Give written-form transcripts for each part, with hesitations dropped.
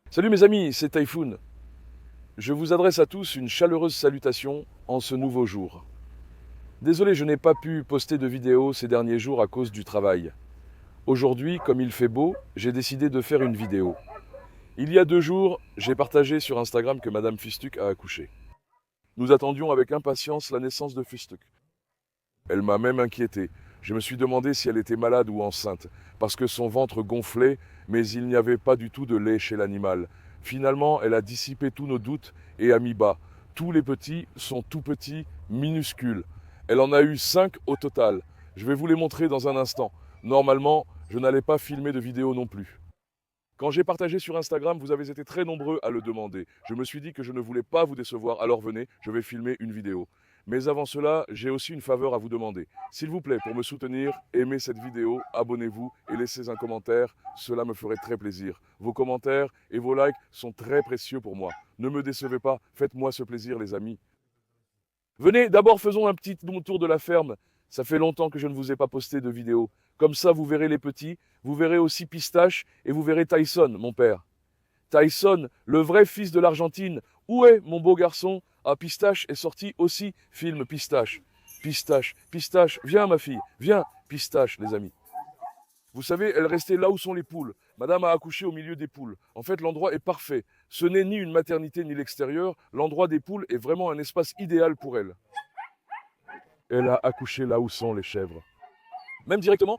Salut mes amis, c'est Typhoon. Je vous adresse à tous une chaleureuse salutation en ce nouveau jour. Désolé, je n'ai pas pu poster de vidéo ces derniers jours à cause du travail. Aujourd'hui, comme il fait beau, j'ai décidé de faire une vidéo. Il y a 2 jours, j'ai partagé sur Instagram que Madame Fistuc a accouché. Nous attendions avec impatience la naissance de Fistuc. Elle m'a même inquiété. Je me suis demandé si elle était malade ou enceinte, parce que son ventre gonflait, mais il n'y avait pas du tout de lait chez l'animal. Finalement, elle a dissipé tous nos doutes et a mis bas. Tous les petits sont tout petits, minuscules. Elle en a eu 5 au total. Je vais vous les montrer dans un instant. Normalement, je n'allais pas filmer de vidéo non plus. Quand j'ai partagé sur Instagram, vous avez été très nombreux à le demander. Je me suis dit que je ne voulais pas vous décevoir, alors venez, je vais filmer une vidéo. Mais avant cela, j'ai aussi une faveur à vous demander. S'il vous plaît, pour me soutenir, aimez cette vidéo, abonnez-vous et laissez un commentaire, cela me ferait très plaisir. Vos commentaires et vos likes sont très précieux pour moi. Ne me décevez pas, faites-moi ce plaisir les amis. Venez, d'abord faisons un petit tour de la ferme. Ça fait longtemps que je ne vous ai pas posté de vidéo. Comme ça, vous verrez les petits, vous verrez aussi Pistache et vous verrez Tyson, mon père. Tyson, le vrai fils de l'Argentine. Où est mon beau garçon? Ah, Pistache est sorti aussi, film Pistache. Pistache, Pistache, viens ma fille, viens, Pistache, les amis. Vous savez, elle restait là où sont les poules. Madame a accouché au milieu des poules. En fait, l'endroit est parfait. Ce n'est ni une maternité ni l'extérieur. L'endroit des poules est vraiment un espace idéal pour elle. Elle a accouché là où sont les chèvres. Même directement,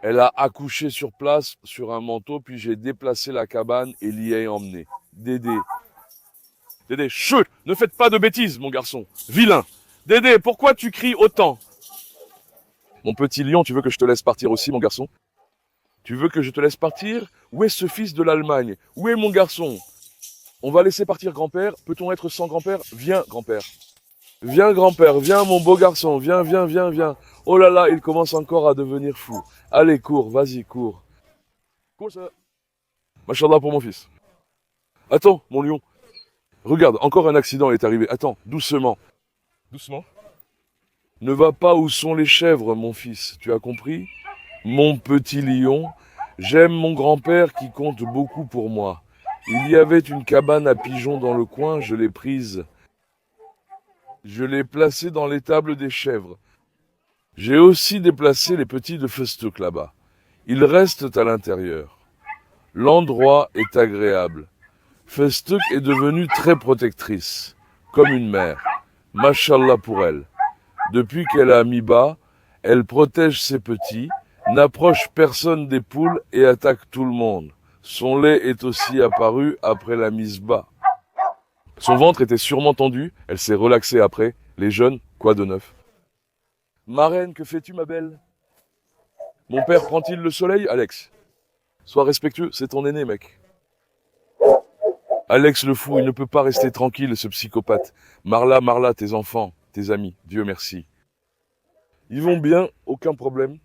elle a accouché sur place, sur un manteau, puis j'ai déplacé la cabane et l'y ai emmené. Dédé. Dédé, chut! Ne faites pas de bêtises, mon garçon. Vilain. Dédé, pourquoi tu cries autant? Mon petit lion, tu veux que je te laisse partir aussi, mon garçon? Tu veux que je te laisse partir? Où est ce fils de l'Allemagne? Où est mon garçon? On va laisser partir grand-père. Peut-on être sans grand-père? Viens, grand-père. Viens, grand-père, viens, mon beau garçon. Viens, viens, viens, viens. Oh là là, il commence encore à devenir fou. Allez, cours, vas-y, cours. Cours, ça. Machallah pour mon fils. Attends, mon lion. Regarde, encore un accident est arrivé. Attends, doucement. Doucement. Ne va pas où sont les chèvres, mon fils. Tu as compris? Mon petit lion, j'aime mon grand-père qui compte beaucoup pour moi. Il y avait une cabane à pigeons dans le coin, je l'ai prise. Je l'ai placée dans l'étable des chèvres. J'ai aussi déplacé les petits de Festouk là-bas. Ils restent à l'intérieur. L'endroit est agréable. Festouk est devenue très protectrice, comme une mère. Mashallah pour elle. Depuis qu'elle a mis bas, elle protège ses petits, n'approche personne des poules et attaque tout le monde. Son lait est aussi apparu après la mise bas. Son ventre était sûrement tendu, elle s'est relaxée après. Les jeunes, quoi de neuf? Ma reine, que fais-tu, ma belle? Mon père prend-il le soleil, Alex? Sois respectueux, c'est ton aîné, mec. Alex le fou, il ne peut pas rester tranquille, ce psychopathe. Marla, Marla, tes enfants, tes amis, Dieu merci. Ils vont bien, aucun problème.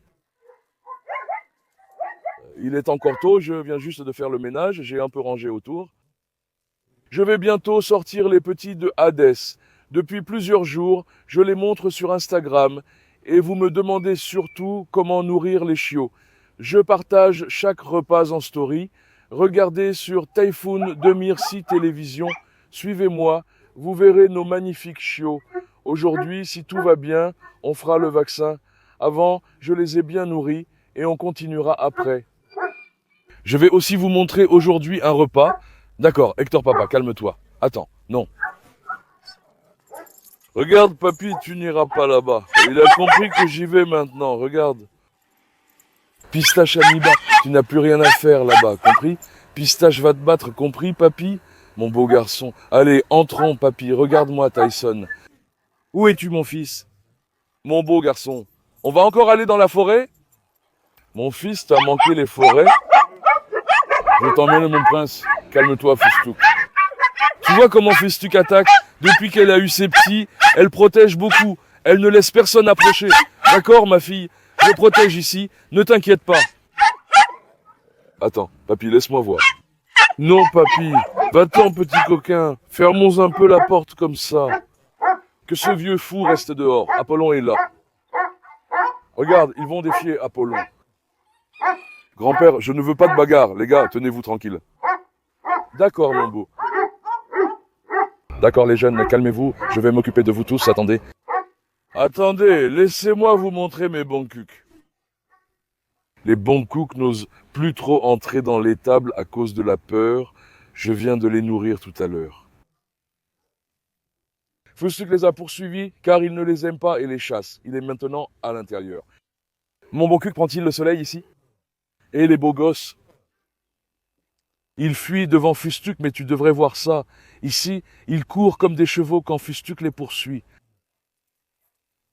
Il est encore tôt, je viens juste de faire le ménage, j'ai un peu rangé autour. Je vais bientôt sortir les petits de Hadès. Depuis plusieurs jours, je les montre sur Instagram et vous me demandez surtout comment nourrir les chiots. Je partage chaque repas en story. Regardez sur Typhoon de Mirsi Télévision. Suivez-moi, vous verrez nos magnifiques chiots. Aujourd'hui, si tout va bien, on fera le vaccin. Avant, je les ai bien nourris et on continuera après. Je vais aussi vous montrer aujourd'hui un repas. D'accord, Hector Papa, calme-toi. Attends, non. Regarde, papy, tu n'iras pas là-bas. Il a compris que j'y vais maintenant, regarde. Pistache Amiba, tu n'as plus rien à faire là-bas, compris? Pistache va te battre, compris, papy? Mon beau garçon. Allez, entrons, papy, regarde-moi, Tyson. Où es-tu, mon fils? Mon beau garçon. On va encore aller dans la forêt? Mon fils, t'as manqué les forêts? Je t'emmène, mon prince. Calme-toi, Festouk. Tu vois comment Festouk attaque? Depuis qu'elle a eu ses petits, elle protège beaucoup. Elle ne laisse personne approcher. D'accord, ma fille? Je protège ici. Ne t'inquiète pas. Attends, papy, laisse-moi voir. Non, papy. Va-t'en, petit coquin. Fermons un peu la porte comme ça. Que ce vieux fou reste dehors. Apollon est là. Regarde, ils vont défier Apollon. Grand-père, je ne veux pas de bagarre. Les gars, tenez-vous tranquilles. D'accord, mon beau. D'accord, les jeunes, calmez-vous. Je vais m'occuper de vous tous, attendez. Attendez, laissez-moi vous montrer mes bons cucs. Les bons cooks n'osent plus trop entrer dans l'étable à cause de la peur. Je viens de les nourrir tout à l'heure. Fustuk les a poursuivis car il ne les aime pas et les chasse. Il est maintenant à l'intérieur. Mon bon cuc prend-il le soleil ici? Et les beaux gosses? Ils fuient devant Fustuk, mais tu devrais voir ça. Ici, ils courent comme des chevaux quand Fustuk les poursuit.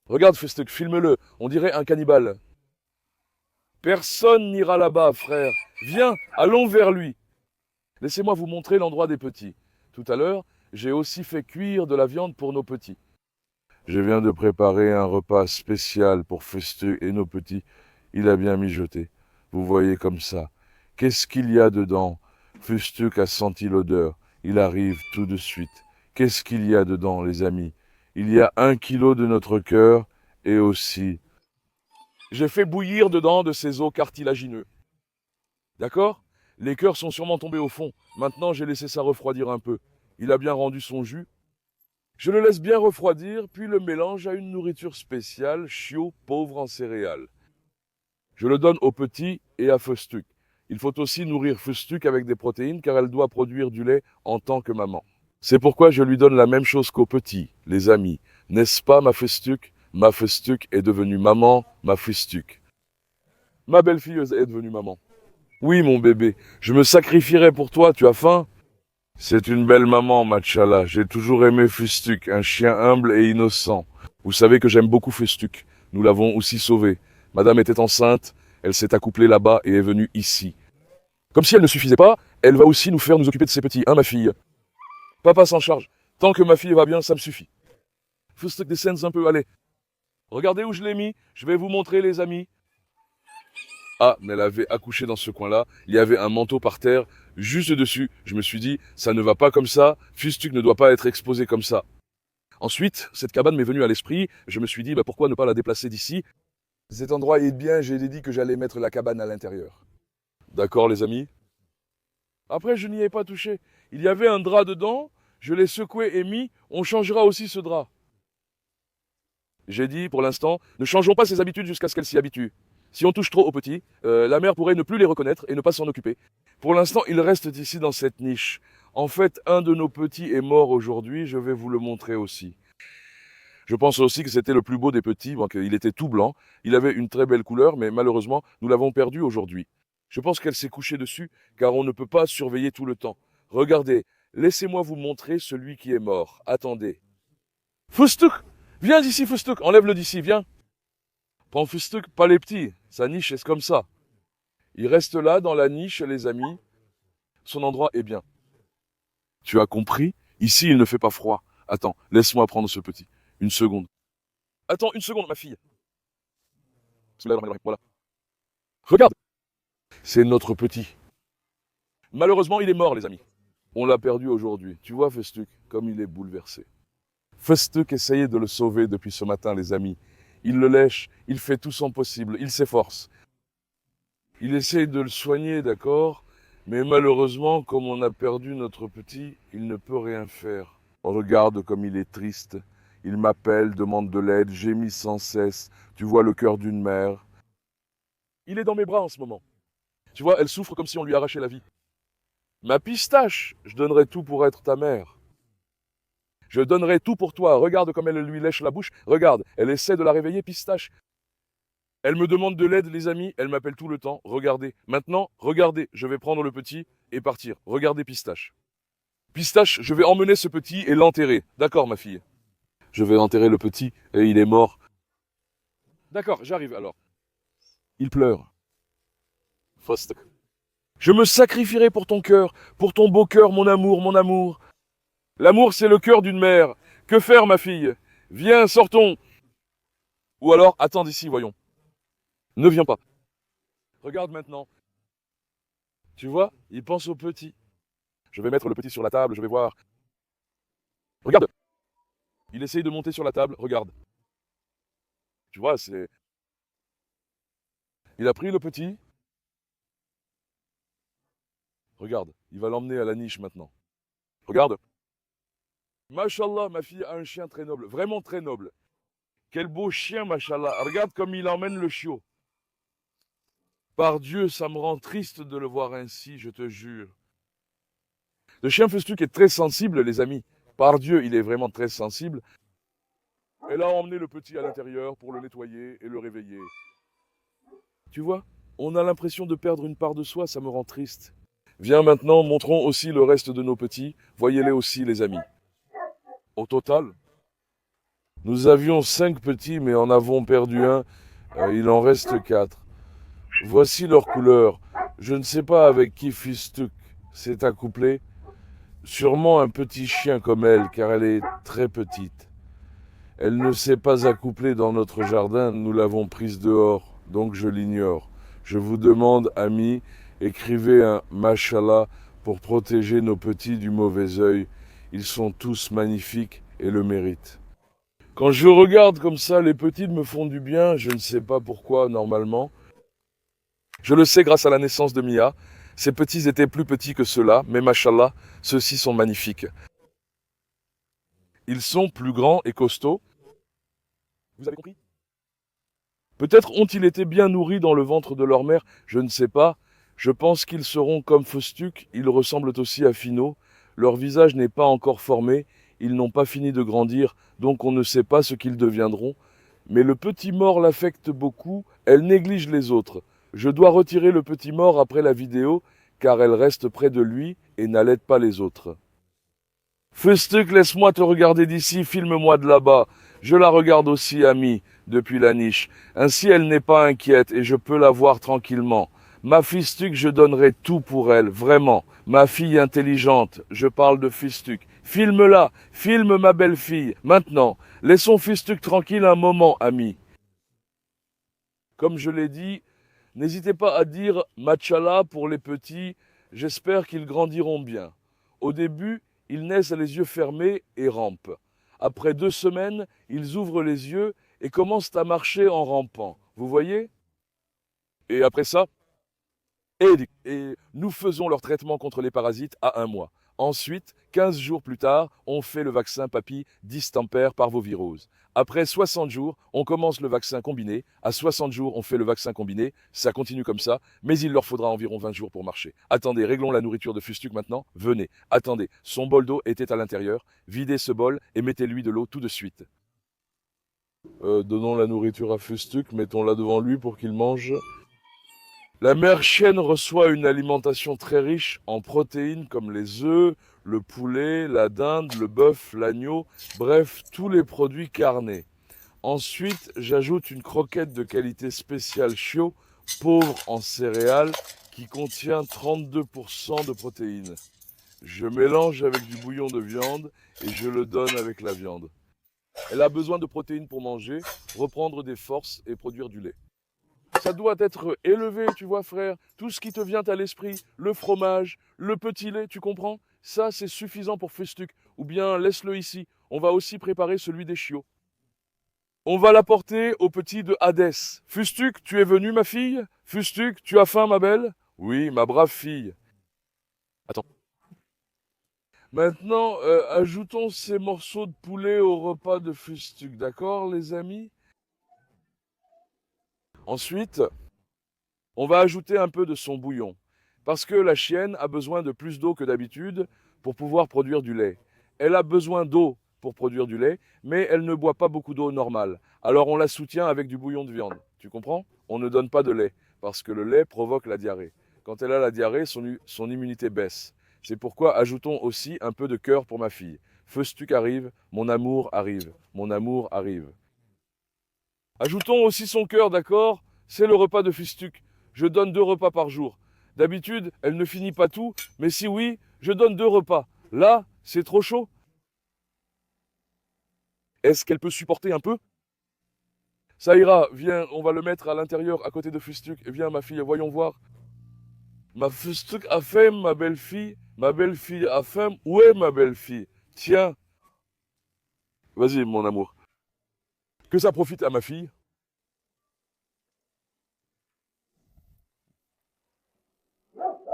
Regarde Fustuk, filme-le. On dirait un cannibale. Personne n'ira là-bas, frère. Viens, allons vers lui. Laissez-moi vous montrer l'endroit des petits. Tout à l'heure, j'ai aussi fait cuire de la viande pour nos petits. Je viens de préparer un repas spécial pour Fustuk et nos petits. Il a bien mijoté. Vous voyez comme ça. Qu'est-ce qu'il y a dedans? Fustuk a senti l'odeur. Il arrive tout de suite. Qu'est-ce qu'il y a dedans, les amis? Il y a 1 kilo de notre cœur et aussi... J'ai fait bouillir dedans de ces os cartilagineux. D'accord? Les cœurs sont sûrement tombés au fond. Maintenant, j'ai laissé ça refroidir un peu. Il a bien rendu son jus. Je le laisse bien refroidir, puis le mélange à une nourriture spéciale, chiot, pauvre en céréales. Je le donne aux petits et à Fustuk. Il faut aussi nourrir Fustuk avec des protéines car elle doit produire du lait en tant que maman. C'est pourquoi je lui donne la même chose qu'aux petits, les amis. N'est-ce pas, ma Fustuk? Ma Fustuk est devenue maman, ma Fustuk. Ma belle-fille est devenue maman. Oui, mon bébé, je me sacrifierai pour toi, tu as faim? C'est une belle maman, Machala. J'ai toujours aimé Fustuk, un chien humble et innocent. Vous savez que j'aime beaucoup Fustuk. Nous l'avons aussi sauvé. Madame était enceinte, elle s'est accouplée là-bas et est venue ici. Comme si elle ne suffisait pas, elle va aussi nous faire nous occuper de ses petits, hein, ma fille? Papa s'en charge. Tant que ma fille va bien, ça me suffit. Fustuk descends un peu, allez. Regardez où je l'ai mis, je vais vous montrer, les amis. Ah, mais elle avait accouché dans ce coin-là. Il y avait un manteau par terre, juste dessus. Je me suis dit, ça ne va pas comme ça. Fustuk ne doit pas être exposé comme ça. Ensuite, cette cabane m'est venue à l'esprit. Je me suis dit, pourquoi ne pas la déplacer d'ici? Cet endroit est bien, j'ai dit que j'allais mettre la cabane à l'intérieur. D'accord, les amis? Après, je n'y ai pas touché. Il y avait un drap dedans. Je l'ai secoué et mis. On changera aussi ce drap. J'ai dit, pour l'instant, ne changeons pas ses habitudes jusqu'à ce qu'elle s'y habitue. Si on touche trop aux petits, la mère pourrait ne plus les reconnaître et ne pas s'en occuper. Pour l'instant, ils restent ici dans cette niche. En fait, un de nos petits est mort aujourd'hui, je vais vous le montrer aussi. Je pense aussi que c'était le plus beau des petits, qu'il était tout blanc. Il avait une très belle couleur, mais malheureusement, nous l'avons perdu aujourd'hui. Je pense qu'elle s'est couchée dessus, car on ne peut pas surveiller tout le temps. Regardez, laissez-moi vous montrer celui qui est mort. Attendez. Fustuk! Viens ici, Fustuk! Enlève-le d'ici, viens! Prends Fustuk, pas les petits. Sa niche est comme ça. Il reste là, dans la niche, les amis. Son endroit est bien. Tu as compris? Ici, il ne fait pas froid. Attends, laisse-moi prendre ce petit. Une seconde. Attends, une seconde, ma fille. Voilà. Regarde. C'est notre petit. Malheureusement, il est mort, les amis. On l'a perdu aujourd'hui. Tu vois, Fustuk, comme il est bouleversé. Fustuk essayait de le sauver depuis ce matin, les amis. Il le lèche, il fait tout son possible, il s'efforce. Il essaye de le soigner, d'accord? Mais malheureusement, comme on a perdu notre petit, il ne peut rien faire. Regarde comme il est triste. Il m'appelle, demande de l'aide, gémit sans cesse. Tu vois le cœur d'une mère. Il est dans mes bras en ce moment. Tu vois, elle souffre comme si on lui arrachait la vie. Ma pistache, je donnerais tout pour être ta mère. Je donnerais tout pour toi. Regarde comme elle lui lèche la bouche. Regarde, elle essaie de la réveiller, pistache. Elle me demande de l'aide, les amis. Elle m'appelle tout le temps. Regardez. Maintenant, regardez. Je vais prendre le petit et partir. Regardez, pistache. Pistache, je vais emmener ce petit et l'enterrer. D'accord, ma fille. Je vais enterrer le petit et il est mort. D'accord, j'arrive alors. Il pleure. Faust. Je me sacrifierai pour ton cœur, pour ton beau cœur, mon amour, mon amour. L'amour, c'est le cœur d'une mère. Que faire, ma fille? Viens, sortons. Ou alors, attends d'ici, voyons. Ne viens pas. Regarde maintenant. Tu vois, il pense au petit. Je vais mettre le petit sur la table, je vais voir. Regarde. Il essaye de monter sur la table, regarde. Tu vois, c'est... Il a pris le petit. Regarde, il va l'emmener à la niche maintenant. Regarde. Machallah, ma fille a un chien très noble, vraiment très noble. Quel beau chien, machallah. Regarde comme il emmène le chiot. Par Dieu, ça me rend triste de le voir ainsi, je te jure. Le chien Festuc est très sensible, les amis. Par Dieu, il est vraiment très sensible. Elle a emmené le petit à l'intérieur pour le nettoyer et le réveiller. Tu vois, on a l'impression de perdre une part de soi, ça me rend triste. Viens maintenant, montrons aussi le reste de nos petits. Voyez-les aussi, les amis. Au total, nous avions 5 petits, mais en avons perdu un. Il en reste 4. Voici leurs couleurs. Je ne sais pas avec qui Festuc s'est accouplé. Sûrement un petit chien comme elle, car elle est très petite. Elle ne s'est pas accouplée dans notre jardin, nous l'avons prise dehors, donc je l'ignore. Je vous demande, amis, écrivez un Mashallah pour protéger nos petits du mauvais œil. Ils sont tous magnifiques et le méritent. Quand je regarde comme ça, les petites me font du bien, je ne sais pas pourquoi normalement. Je le sais grâce à la naissance de Mia. Ces petits étaient plus petits que ceux-là, mais Mashallah, ceux-ci sont magnifiques. Ils sont plus grands et costauds. Vous avez compris? Peut-être ont-ils été bien nourris dans le ventre de leur mère, je ne sais pas. Je pense qu'ils seront comme Festuc, ils ressemblent aussi à Finot. Leur visage n'est pas encore formé, ils n'ont pas fini de grandir, donc on ne sait pas ce qu'ils deviendront. Mais le petit mort l'affecte beaucoup, elle néglige les autres. Je dois retirer le petit mort après la vidéo, car elle reste près de lui et n'allaite pas les autres. Festuc, laisse-moi te regarder d'ici, filme-moi de là-bas. Je la regarde aussi, amie, depuis la niche. Ainsi elle n'est pas inquiète et je peux la voir tranquillement. Ma Festuc, je donnerai tout pour elle, vraiment. Ma fille intelligente, je parle de Festuc. Filme-la, filme ma belle-fille. Maintenant, laissons Festuc tranquille un moment, ami. Comme je l'ai dit, n'hésitez pas à dire Machallah pour les petits. J'espère qu'ils grandiront bien. Au début, ils naissent les yeux fermés et rampent. Après 2 semaines, ils ouvrent les yeux et commencent à marcher en rampant. Vous voyez? Et après ça, et nous faisons leur traitement contre les parasites à 1 mois. Ensuite, 15 jours plus tard, on fait le vaccin papy distemper parvovirose. Après 60 jours, on commence le vaccin combiné. À 60 jours, on fait le vaccin combiné. Ça continue comme ça, mais il leur faudra environ 20 jours pour marcher. Attendez, réglons la nourriture de Festuc maintenant. Venez, attendez. Son bol d'eau était à l'intérieur. Videz ce bol et mettez-lui de l'eau tout de suite. Donnons la nourriture à Festuc, mettons-la devant lui pour qu'il mange. La mère chienne reçoit une alimentation très riche en protéines comme les œufs, le poulet, la dinde, le bœuf, l'agneau, bref, tous les produits carnés. Ensuite, j'ajoute une croquette de qualité spéciale Chio, pauvre en céréales, qui contient 32% de protéines. Je mélange avec du bouillon de viande et je le donne avec la viande. Elle a besoin de protéines pour manger, reprendre des forces et produire du lait. Ça doit être élevé, tu vois, frère. Tout ce qui te vient à l'esprit, le fromage, le petit lait, tu comprends? Ça, c'est suffisant pour Festuc. Ou bien, laisse-le ici. On va aussi préparer celui des chiots. On va l'apporter au petit de Hadès. Festuc, tu es venu, ma fille? Festuc, tu as faim, ma belle? Oui, ma brave fille. Attends. Maintenant, ajoutons ces morceaux de poulet au repas de Festuc, d'accord, les amis? Ensuite, on va ajouter un peu de son bouillon, parce que la chienne a besoin de plus d'eau que d'habitude pour pouvoir produire du lait. Elle a besoin d'eau pour produire du lait, mais elle ne boit pas beaucoup d'eau normale. Alors on la soutient avec du bouillon de viande. Tu comprends? On ne donne pas de lait, parce que le lait provoque la diarrhée. Quand elle a la diarrhée, son immunité baisse. C'est pourquoi ajoutons aussi un peu de cœur pour ma fille. Festuc arrive, mon amour arrive, mon amour arrive. Ajoutons aussi son cœur, d'accord? C'est le repas de Festuc. Je donne 2 repas par jour. D'habitude, elle ne finit pas tout, mais si oui, je donne 2 repas. Là, c'est trop chaud. Est-ce qu'elle peut supporter un peu? Ça ira, viens, on va le mettre à l'intérieur, à côté de Festuc. Viens, ma fille, voyons voir. Ma Festuc a faim, ma belle-fille. Ma belle-fille a faim. Où est ma belle-fille? Tiens. Vas-y, mon amour. Que ça profite à ma fille.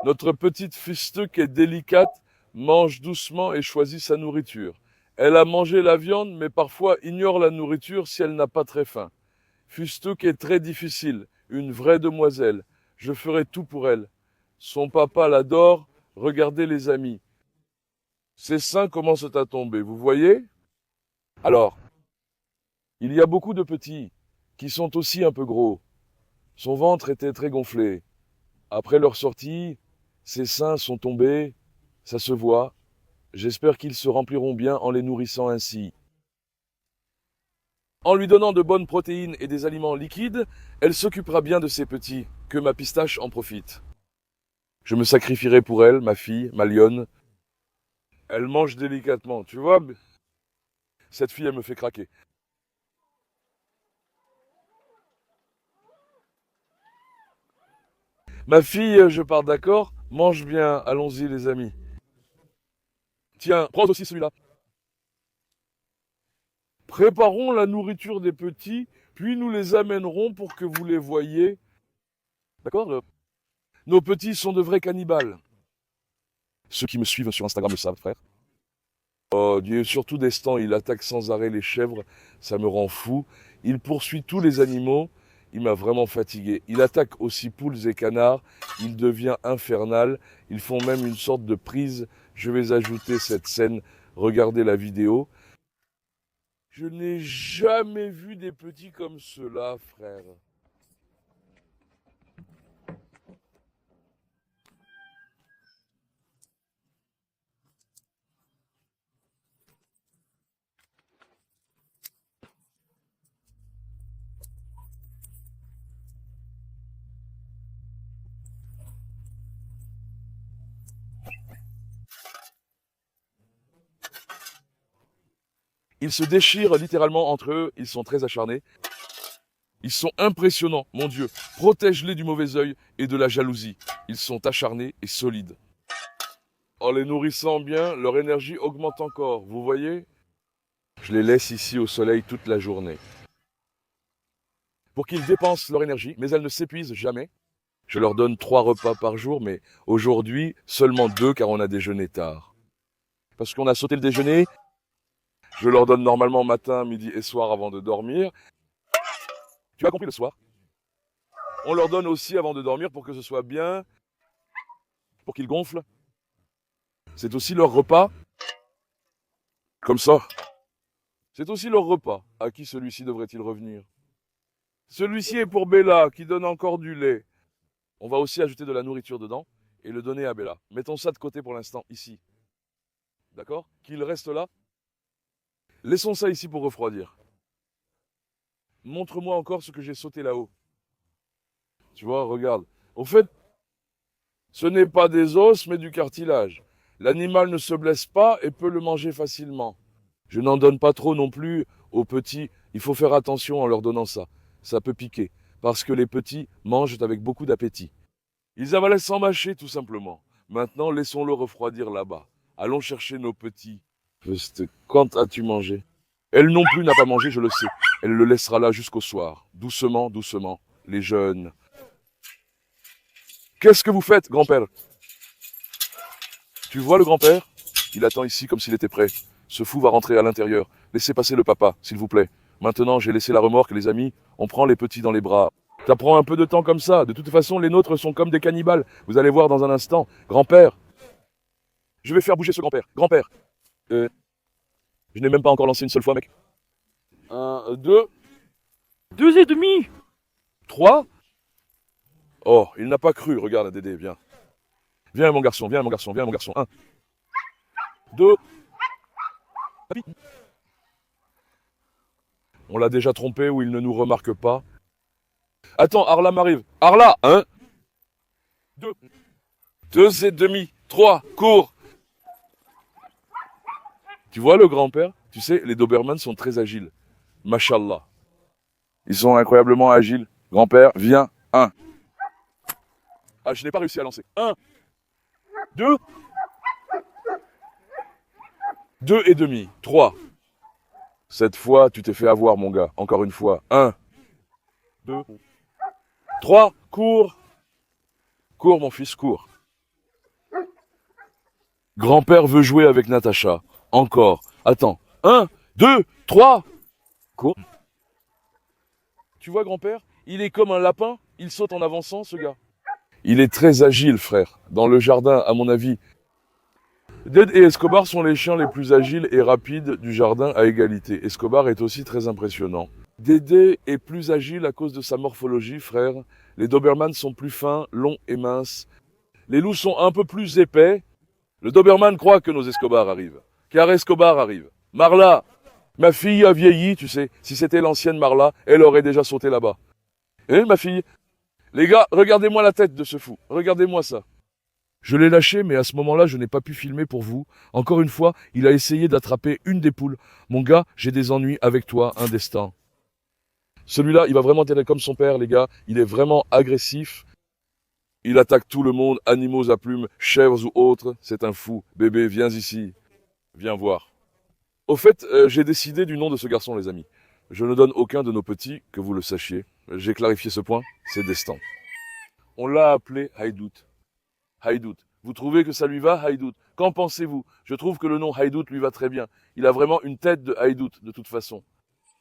Notre petite Fustuck est délicate, mange doucement et choisit sa nourriture. Elle a mangé la viande, mais parfois ignore la nourriture si elle n'a pas très faim. Fustuck est très difficile, une vraie demoiselle. Je ferai tout pour elle. Son papa l'adore. Regardez les amis. Ses seins commencent à tomber, vous voyez? Alors, il y a beaucoup de petits qui sont aussi un peu gros. Son ventre était très gonflé. Après leur sortie, ses seins sont tombés, ça se voit. J'espère qu'ils se rempliront bien en les nourrissant ainsi. En lui donnant de bonnes protéines et des aliments liquides, elle s'occupera bien de ses petits, que ma pistache en profite. Je me sacrifierai pour elle, ma fille, ma lionne. Elle mange délicatement, tu vois. Cette fille, elle me fait craquer. Ma fille, je pars d'accord, mange bien, allons-y les amis. Tiens, prends aussi celui-là. Préparons la nourriture des petits, puis nous les amènerons pour que vous les voyiez. D'accord? Nos petits sont de vrais cannibales. Ceux qui me suivent sur Instagram le savent, frère. Oh Dieu, surtout Destan, il attaque sans arrêt les chèvres, ça me rend fou. Il poursuit tous les animaux, il m'a vraiment fatigué. Il attaque aussi poules et canards, il devient infernal. Ils font même une sorte de prise. Je vais ajouter cette scène, regardez la vidéo. Je n'ai jamais vu des petits comme cela, frère. Ils se déchirent littéralement entre eux, ils sont très acharnés. Ils sont impressionnants, mon Dieu. Protège-les du mauvais œil et de la jalousie. Ils sont acharnés et solides. En les nourrissant bien, leur énergie augmente encore, vous voyez? Je les laisse ici au soleil toute la journée. Pour qu'ils dépensent leur énergie, mais elles ne s'épuisent jamais. Je leur donne 3 repas par jour, mais aujourd'hui, seulement 2 car on a déjeuné tard. Parce qu'on a sauté le déjeuner, je leur donne normalement matin, midi et soir avant de dormir. Tu as compris, le soir? On leur donne aussi avant de dormir pour que ce soit bien, pour qu'ils gonflent. C'est aussi leur repas. Comme ça. C'est aussi leur repas. À qui celui-ci devrait-il revenir? Celui-ci est pour Bella, qui donne encore du lait. On va aussi ajouter de la nourriture dedans et le donner à Bella. Mettons ça de côté pour l'instant, ici. D'accord? Qu'il reste là. Laissons ça ici pour refroidir. Montre-moi encore ce que j'ai sauté là-haut. Tu vois, regarde. Au fait, ce n'est pas des os, mais du cartilage. L'animal ne se blesse pas et peut le manger facilement. Je n'en donne pas trop non plus aux petits. Il faut faire attention en leur donnant ça. Ça peut piquer. Parce que les petits mangent avec beaucoup d'appétit. Ils avalent sans mâcher, tout simplement. Maintenant, laissons-le refroidir là-bas. Allons chercher nos petits. Quand as-tu mangé? Elle non plus n'a pas mangé, je le sais. Elle le laissera là jusqu'au soir. Doucement, doucement. Les jeunes. Qu'est-ce que vous faites, grand-père? Tu vois le grand-père? Il attend ici comme s'il était prêt. Ce fou va rentrer à l'intérieur. Laissez passer le papa, s'il vous plaît. Maintenant, j'ai laissé la remorque, les amis. On prend les petits dans les bras. Ça prend un peu de temps comme ça. De toute façon, les nôtres sont comme des cannibales. Vous allez voir dans un instant. Grand-père. Je vais faire bouger ce grand-père. Grand-père. Je n'ai même pas encore lancé une seule fois, mec. 1, 2. 2 et demi. 3. Oh, il n'a pas cru. Regarde, Dédé, viens. Viens, mon garçon, viens, mon garçon, viens, mon garçon. 1. 2. Papi. On l'a déjà trompé ou il ne nous remarque pas. Attends, Arla m'arrive. Arla, 1. 2. 2 et demi. 3. Cours. Tu vois le grand-père? Tu sais, les Dobermans sont très agiles. Mashallah. Ils sont incroyablement agiles. Grand-père, viens. 1. Ah, je n'ai pas réussi à lancer. 1. 2. 2 et demi. 3. Cette fois, tu t'es fait avoir, mon gars. Encore une fois. 1. 2. 3. Cours. Cours, mon fils, cours. Grand-père veut jouer avec Natacha. Encore. Attends. 1, 2, 3. Quoi? Tu vois, grand-père? Il est comme un lapin. Il saute en avançant, ce gars. Il est très agile, frère. Dans le jardin, à mon avis. Dead et Escobar sont les chiens les plus agiles et rapides du jardin à égalité. Escobar est aussi très impressionnant. Dédé est plus agile à cause de sa morphologie, frère. Les Dobermans sont plus fins, longs et minces. Les loups sont un peu plus épais. Le Doberman croit que nos Escobar arrivent. Car Escobar arrive. Marla, ma fille a vieilli, tu sais. Si c'était l'ancienne Marla, elle aurait déjà sauté là-bas. Eh, ma fille? Les gars, regardez-moi la tête de ce fou. Regardez-moi ça. Je l'ai lâché, mais à ce moment-là, je n'ai pas pu filmer pour vous. Encore une fois, il a essayé d'attraper une des poules. Mon gars, j'ai des ennuis avec toi, un destin. Celui-là, il va vraiment tirer comme son père, les gars. Il est vraiment agressif. Il attaque tout le monde, animaux à plumes, chèvres ou autres. C'est un fou. Bébé, viens ici. Viens voir. Au fait, j'ai décidé du nom de ce garçon, les amis. Je ne donne aucun de nos petits, que vous le sachiez. J'ai clarifié ce point, c'est Destin. On l'a appelé Haïdout. Haïdout. Vous trouvez que ça lui va, Haïdout? Qu'en pensez-vous? Je trouve que le nom Haïdout lui va très bien. Il a vraiment une tête de Haïdout, de toute façon.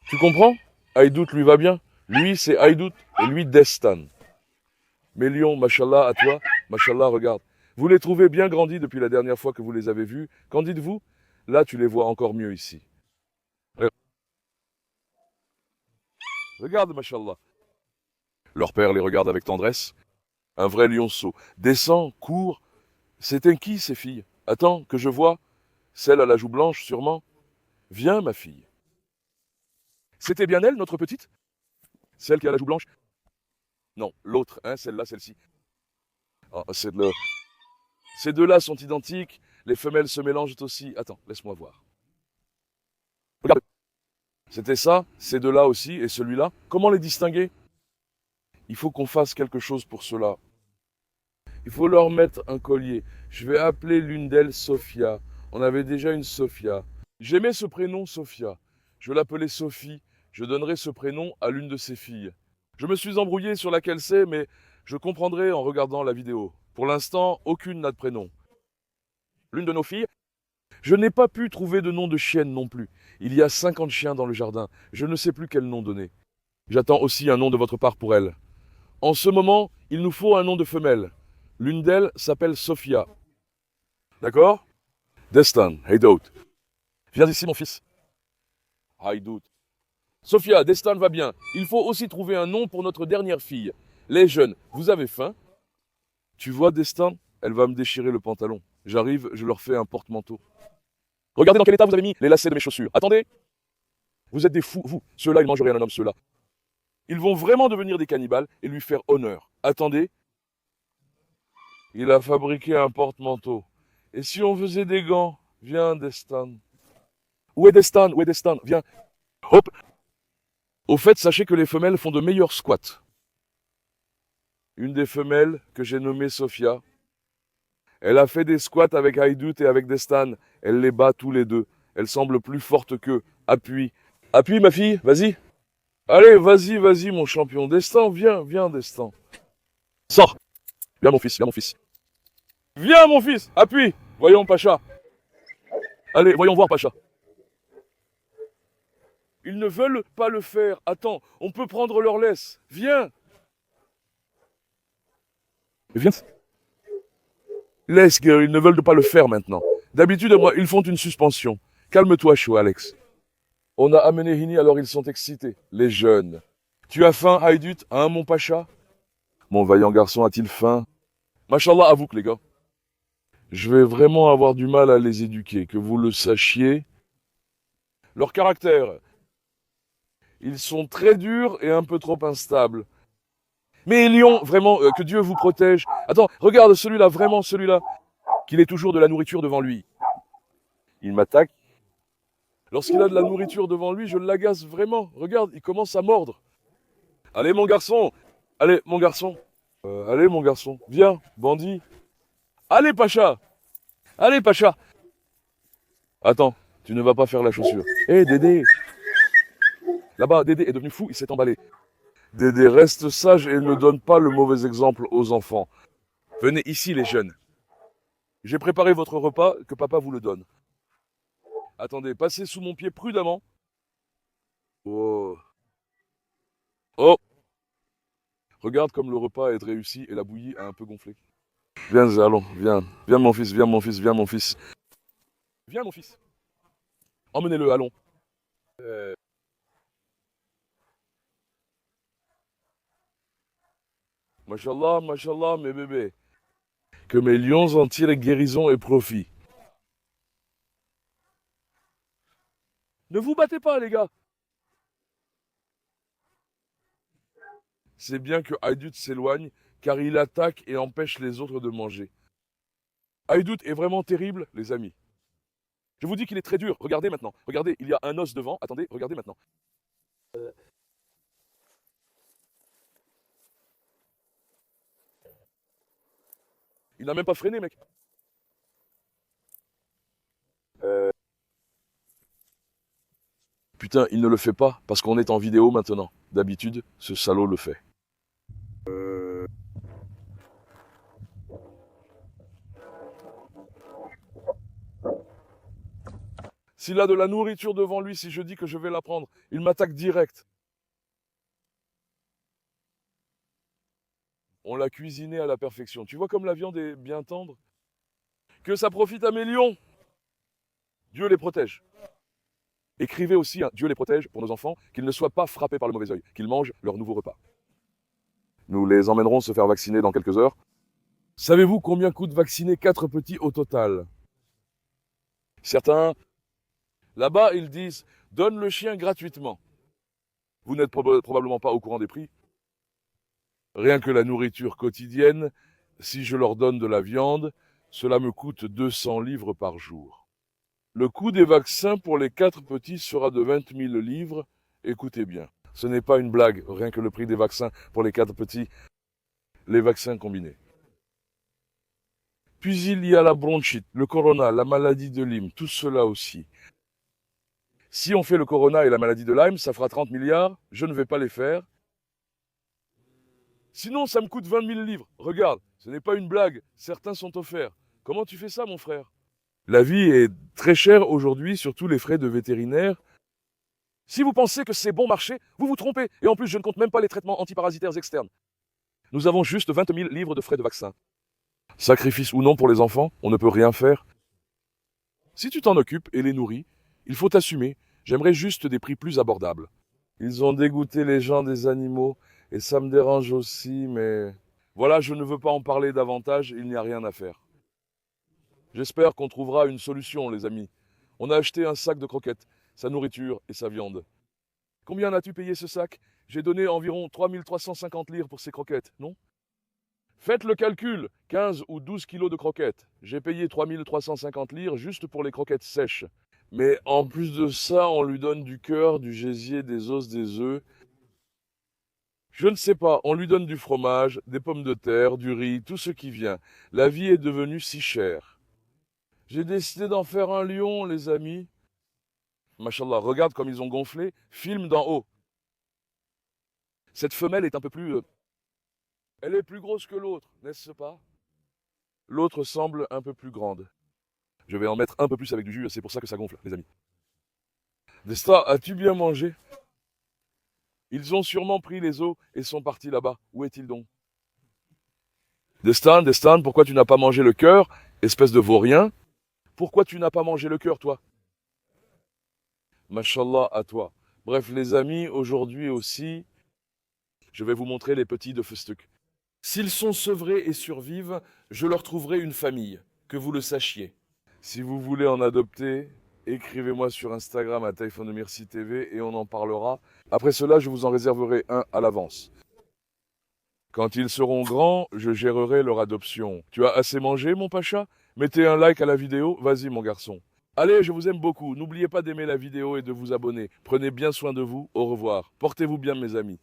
Tu comprends? Haïdout lui va bien. Lui, c'est Haïdout, et lui, Destan. Mes lions, machallah, à toi. Machallah, regarde. Vous les trouvez bien grandis depuis la dernière fois que vous les avez vus. Qu'en dites-vous? Là, tu les vois encore mieux ici. Regarde, machallah. Leur père les regarde avec tendresse. Un vrai lionceau. Descend, court. C'était qui, ces filles? Attends, que je vois. Celle à la joue blanche, sûrement. Viens, ma fille. C'était bien elle, notre petite? Celle qui a la joue blanche? Non, l'autre, hein, celle-là, celle-ci. Ah, ces deux-là sont identiques. Les femelles se mélangent aussi. Attends, laisse-moi voir. Regarde. C'était ça, ces deux-là aussi, et celui-là. Comment les distinguer? Il faut qu'on fasse quelque chose pour cela. Il faut leur mettre un collier. Je vais appeler l'une d'elles Sophia. On avait déjà une Sophia. J'aimais ce prénom Sophia. Je l'appelais Sophie. Je donnerai ce prénom à l'une de ses filles. Je me suis embrouillé sur laquelle c'est, mais je comprendrai en regardant la vidéo. Pour l'instant, aucune n'a de prénom. L'une de nos filles? Je n'ai pas pu trouver de nom de chienne non plus. Il y a 50 chiens dans le jardin. Je ne sais plus quel nom donner. J'attends aussi un nom de votre part pour elle. En ce moment, il nous faut un nom de femelle. L'une d'elles s'appelle Sophia. D'accord? Destin, Haïdout. Viens ici, mon fils. Haïdout. Sophia, Destin va bien. Il faut aussi trouver un nom pour notre dernière fille. Les jeunes, vous avez faim? Tu vois, Destin? Elle va me déchirer le pantalon. J'arrive, je leur fais un porte-manteau. Regardez dans quel état vous avez mis les lacets de mes chaussures. Attendez! Vous êtes des fous, vous. Ceux-là, ils mangeraient un homme, ceux-là. Ils vont vraiment devenir des cannibales et lui faire honneur. Attendez. Il a fabriqué un porte-manteau. Et si on faisait des gants? Viens, Destin. Où est Destin? Où est Destin? Viens. Hop. Au fait, sachez que les femelles font de meilleurs squats. Une des femelles, que j'ai nommée Sophia, elle a fait des squats avec Haïdout et avec Destan. Elle les bat tous les deux. Elle semble plus forte qu'eux. Appuie. Appuie, ma fille, vas-y. Allez, vas-y, vas-y, mon champion. Destin, viens, viens, Destin. Sors. Viens, mon fils, viens, mon fils. Viens, mon fils, appuie. Voyons, Pacha. Allez, voyons voir, Pacha. Ils ne veulent pas le faire. Attends, on peut prendre leur laisse. Viens. Viens. Laisse, ils ne veulent pas le faire maintenant. D'habitude, moi, ils font une suspension. Calme-toi, chou, Alex. On a amené Hini, alors ils sont excités. Les jeunes. Tu as faim, Haïdout, hein, mon Pacha? Mon vaillant garçon a-t-il faim? Machallah, à vous, les gars. Je vais vraiment avoir du mal à les éduquer, que vous le sachiez. Leur caractère. Ils sont très durs et un peu trop instables. Mais Lion, vraiment, que Dieu vous protège. Attends, regarde celui-là, vraiment celui-là. Qu'il ait toujours de la nourriture devant lui. Il m'attaque. Lorsqu'il a de la nourriture devant lui, je l'agace vraiment. Regarde, il commence à mordre. Allez, mon garçon. Allez, mon garçon. Allez, mon garçon. Viens, bandit. Allez, Pacha. Allez, Pacha. Attends, tu ne vas pas faire la chaussure. Hé, Dédé. Là-bas, Dédé est devenu fou, il s'est emballé. Dédé, reste sage et ne donne pas le mauvais exemple aux enfants. Venez ici, les jeunes. J'ai préparé votre repas, que papa vous le donne. Attendez, passez sous mon pied prudemment. Oh. Oh. Regarde comme le repas est réussi et la bouillie a un peu gonflé. Viens, allons, viens. Viens mon fils, viens mon fils, viens mon fils. Viens mon fils. Emmenez-le, allons. Mashallah, mashallah, mes bébés. Que mes lions en tirent guérison et profit. Ne vous battez pas, les gars. C'est bien que Haïdout s'éloigne, car il attaque et empêche les autres de manger. Haïdout est vraiment terrible, les amis. Je vous dis qu'il est très dur. Regardez maintenant. Regardez, il y a un os devant. Attendez, regardez maintenant. Il n'a même pas freiné, mec. Putain, il ne le fait pas parce qu'on est en vidéo maintenant. D'habitude, ce salaud le fait. S'il a de la nourriture devant lui, si je dis que je vais la prendre, il m'attaque direct. On l'a cuisiné à la perfection. Tu vois comme la viande est bien tendre? Que ça profite à mes lions. Dieu les protège. Écrivez aussi, hein, Dieu les protège pour nos enfants, qu'ils ne soient pas frappés par le mauvais œil, qu'ils mangent leur nouveau repas. Nous les emmènerons se faire vacciner dans quelques heures. Savez-vous combien coûte vacciner 4 petits au total? Certains, là-bas, ils disent « donne le chien gratuitement ». Vous n'êtes probablement pas au courant des prix. Rien que la nourriture quotidienne, si je leur donne de la viande, cela me coûte 200 livres par jour. Le coût des vaccins pour les 4 petits sera de 20 000 livres. Écoutez bien, ce n'est pas une blague, rien que le prix des vaccins pour les 4 petits, les vaccins combinés. Puis il y a la bronchite, le corona, la maladie de Lyme, tout cela aussi. Si on fait le corona et la maladie de Lyme, ça fera 30 milliards, je ne vais pas les faire. Sinon, ça me coûte 20 000 livres. Regarde, ce n'est pas une blague, certains sont offerts. Comment tu fais ça, mon frère? La vie est très chère aujourd'hui, surtout les frais de vétérinaire. Si vous pensez que c'est bon marché, vous vous trompez. Et en plus, je ne compte même pas les traitements antiparasitaires externes. Nous avons juste 20 000 livres de frais de vaccin. Sacrifice ou non pour les enfants, on ne peut rien faire. Si tu t'en occupes et les nourris, il faut assumer. J'aimerais juste des prix plus abordables. Ils ont dégoûté les gens des animaux, et ça me dérange aussi, mais... Voilà, je ne veux pas en parler davantage, il n'y a rien à faire. J'espère qu'on trouvera une solution, les amis. On a acheté un sac de croquettes, sa nourriture et sa viande. Combien as-tu payé ce sac? J'ai donné environ 3350 livres pour ces croquettes, non? Faites le calcul, 15 ou 12 kilos de croquettes. J'ai payé 3350 livres juste pour les croquettes sèches. Mais en plus de ça, on lui donne du cœur, du gésier, des os, des œufs. Je ne sais pas, on lui donne du fromage, des pommes de terre, du riz, tout ce qui vient. La vie est devenue si chère. J'ai décidé d'en faire un lion, les amis. Machallah, regarde comme ils ont gonflé. Filme d'en haut. Cette femelle est un peu plus... Elle est plus grosse que l'autre, n'est-ce pas? L'autre semble un peu plus grande. Je vais en mettre un peu plus avec du jus, c'est pour ça que ça gonfle, les amis. Desta, as-tu bien mangé? Ils ont sûrement pris les os et sont partis là-bas. Où est-il donc? Destin, pourquoi tu n'as pas mangé le cœur, espèce de vaurien? Pourquoi tu n'as pas mangé le cœur, toi? Mashallah à toi. Bref, les amis, aujourd'hui aussi, je vais vous montrer les petits de Feustuk. S'ils sont sevrés et survivent, je leur trouverai une famille, que vous le sachiez. Si vous voulez en adopter, écrivez-moi sur Instagram à Taïfun de Merci TV et on en parlera. Après cela, je vous en réserverai un à l'avance. Quand ils seront grands, je gérerai leur adoption. Tu as assez mangé, mon pacha? Mettez un like à la vidéo, vas-y mon garçon. Allez, je vous aime beaucoup. N'oubliez pas d'aimer la vidéo et de vous abonner. Prenez bien soin de vous. Au revoir. Portez-vous bien, mes amis.